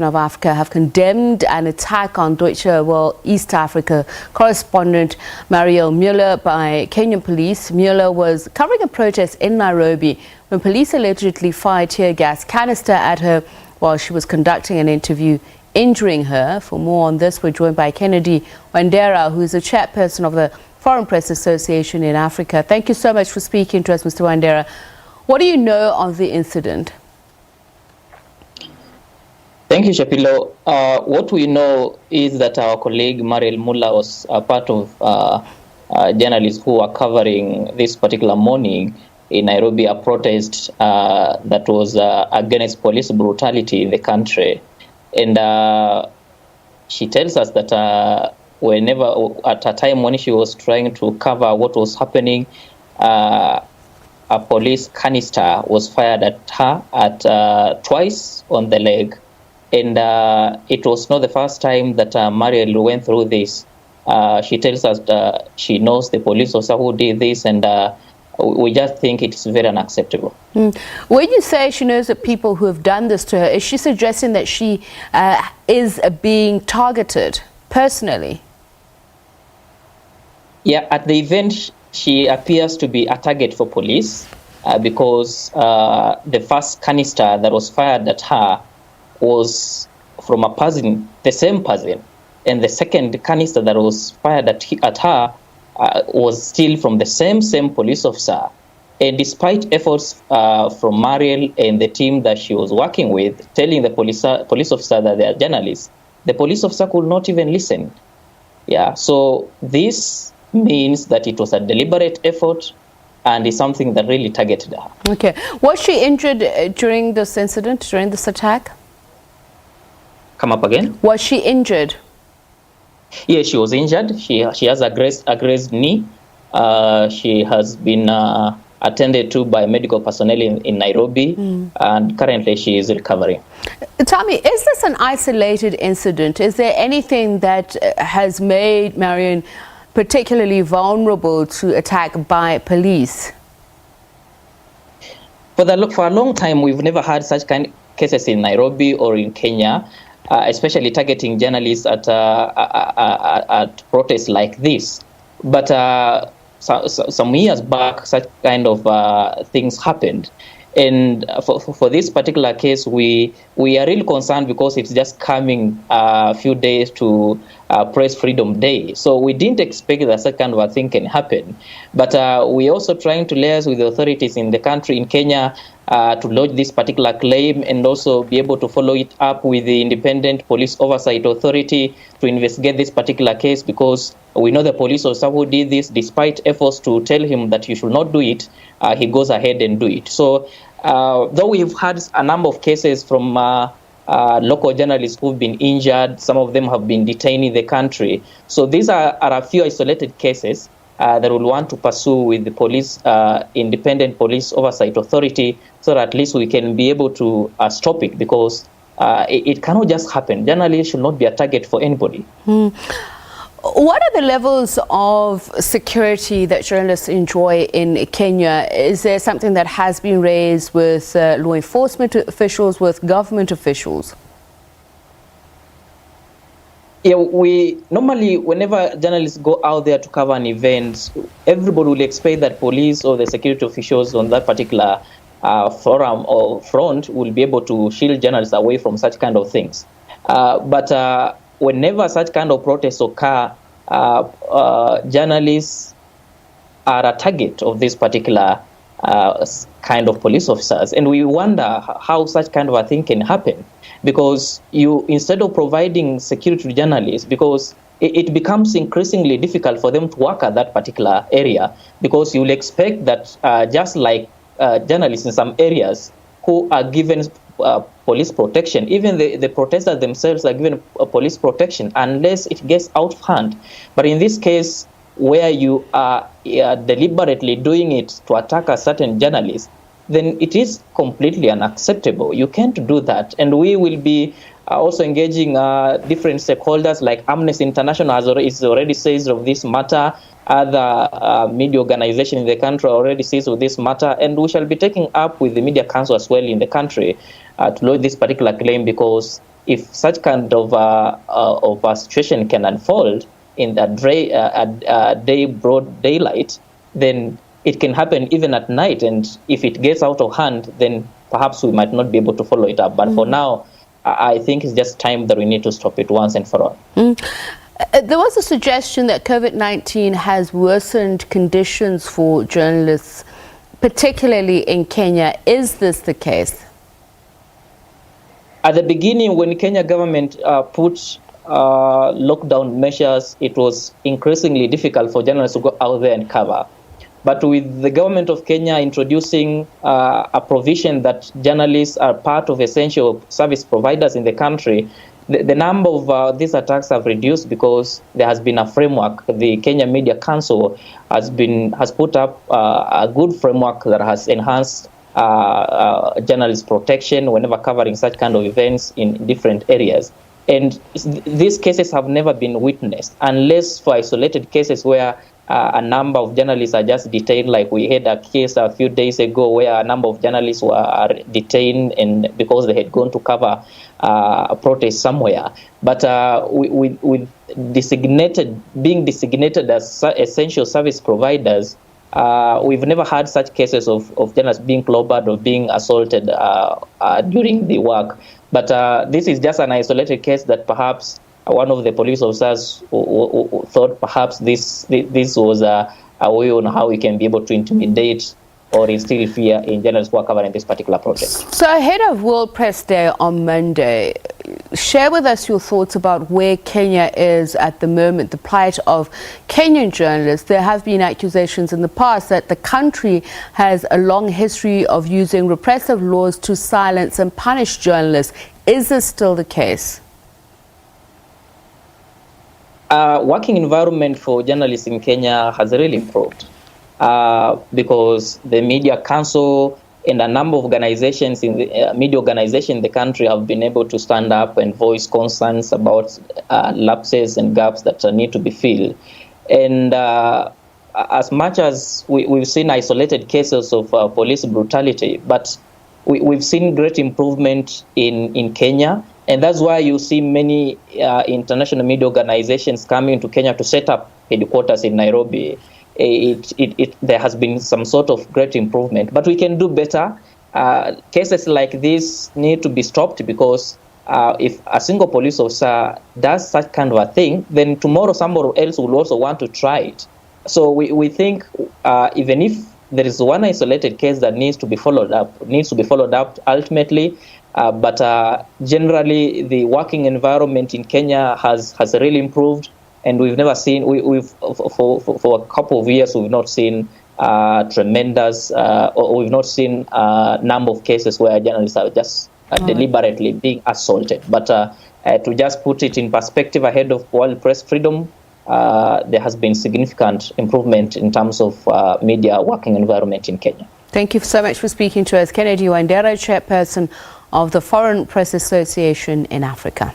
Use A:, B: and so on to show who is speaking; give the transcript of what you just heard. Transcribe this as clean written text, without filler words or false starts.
A: of Africa have condemned an attack on Deutsche Welle East Africa correspondent Mariel Mueller by Kenyan police. Mueller was covering a protest in Nairobi when police allegedly fired tear gas canister at her while she was conducting an interview, injuring her. For more on this, we're joined by Kennedy Wandera, who is the chairperson of the Foreign Press Association in Africa. Thank you so much for speaking to us, Mr. Wandera. What do you know of the incident?
B: Thank you, Shapilo. What we know is that our colleague Mariel Mueller was part of journalists who were covering this particular morning in Nairobi, a protest that was against police brutality in the country. And she tells us that whenever, at a time when she was trying to cover what was happening, a police canister was fired at her twice on the leg. And it was not the first time that Mariel went through this. She tells us that she knows the police officer who did this, and we just think it's very unacceptable.
A: When you say she knows the people who have done this to her, is she suggesting that she is being targeted personally?
B: Yeah, at the event, she appears to be a target for police because the first canister that was fired at her was from a person, the same person, and the second canister that was fired at her was still from the same police officer. And despite efforts from Mariel and the team that she was working with, telling the police officer that they are journalists, the police officer could not even listen. Yeah, so this means that it was a deliberate effort and is something that really targeted her.
A: Okay. Was she injured during this incident, during this attack?
B: Come up again?
A: Was she injured?
B: Yes, she was injured. She has a grazed knee. She has been attended to by medical personnel in Nairobi, and currently she is recovering.
A: Tell me, is this an isolated incident? Is there anything that has made Mariel particularly vulnerable to attack by police?
B: For a long time, we've never had such kind of cases in Nairobi or in Kenya. Especially targeting journalists at protests like this. But some years back, such kind of things happened. And for this particular case, we are really concerned because it's just coming a few days to Press Freedom Day. So we didn't expect that such kind of a thing can happen. But we're also trying to liaise with the authorities in the country, in Kenya, to lodge this particular claim and also be able to follow it up with the Independent Police Oversight Authority to investigate this particular case, because we know the police officer who did this, despite efforts to tell him that he should not do it, he goes ahead and do it. So though we've had a number of cases from local journalists who've been injured, some of them have been detained in the country. So these are a few isolated cases that we'll want to pursue with the police, Independent Police Oversight Authority, so that at least we can be able to stop it, because it cannot just happen. Journalists should not be a target for anybody.
A: What are the levels of security that journalists enjoy in Kenya? Is there something that has been raised with law enforcement officials, with government officials?
B: Yeah, we normally, whenever journalists go out there to cover an event, everybody will expect that police or the security officials on that particular forum or front will be able to shield journalists away from such kind of things. But whenever such kind of protests occur, journalists are a target of this particular kind of police officers. And we wonder how such kind of a thing can happen, because you, instead of providing security to journalists, because it becomes increasingly difficult for them to work at that particular area, because you'll expect that just like journalists in some areas who are given police protection, even the protesters themselves are given police protection unless it gets out of hand. But in this case, where you are deliberately doing it to attack a certain journalist, then it is completely unacceptable. You can't do that. And we will be also engaging different stakeholders, like Amnesty International is already says of this matter. Other media organizations in the country already says of this matter. And we shall be taking up with the Media Council as well in the country to lodge this particular claim, because if such kind of a situation can unfold in day broad daylight, then it can happen even at night. And if it gets out of hand, then perhaps we might not be able to follow it up. But for now, I think it's just time that we need to stop it once and for all.
A: There was a suggestion that COVID-19 has worsened conditions for journalists, particularly in Kenya. Is this the case?
B: At the beginning, when the Kenya government put lockdown measures, it was increasingly difficult for journalists to go out there and cover. But with the government of Kenya introducing a provision that journalists are part of essential service providers in the country, the number of these attacks have reduced because there has been a framework. The Kenya Media Council has put up a good framework that has enhanced journalist protection whenever covering such kind of events in different areas. And these cases have never been witnessed, unless for isolated cases where a number of journalists are just detained. Like we had a case a few days ago where a number of journalists were detained and because they had gone to cover a protest somewhere. But with being designated as essential service providers, we've never had such cases of journalists being clobbered or being assaulted during the work. But this is just an isolated case that perhaps one of the police officers thought perhaps this was a way on how we can be able to intimidate or instill fear in journalists who are covering this particular protest.
A: So ahead of World Press Day on Monday, share with us your thoughts about where Kenya is at the moment, the plight of Kenyan journalists. There have been accusations in the past that the country has a long history of using repressive laws to silence and punish journalists. Is this still the case?
B: Working environment for journalists in Kenya has really improved because the Media Council and a number of organizations in the media organizations in the country have been able to stand up and voice concerns about lapses and gaps that need to be filled. And as much as we've seen isolated cases of police brutality, but we've seen great improvement in Kenya. And that's why you see many international media organizations coming to Kenya to set up headquarters in Nairobi. There has been some sort of great improvement, but we can do better. Cases like this need to be stopped because if a single police officer does such kind of a thing, then tomorrow somebody else will also want to try it. So we think even if there is one isolated case that needs to be followed up ultimately. But generally, the working environment in Kenya has really improved, and we've never seen for a couple of years we've not seen tremendous or we've not seen a number of cases where journalists are just deliberately being assaulted. But to just put it in perspective, ahead of World Press Freedom, there has been significant improvement in terms of media working environment in Kenya.
A: Thank you so much for speaking to us, Kennedy Wandera, chairperson of the Foreign Press Association in Africa.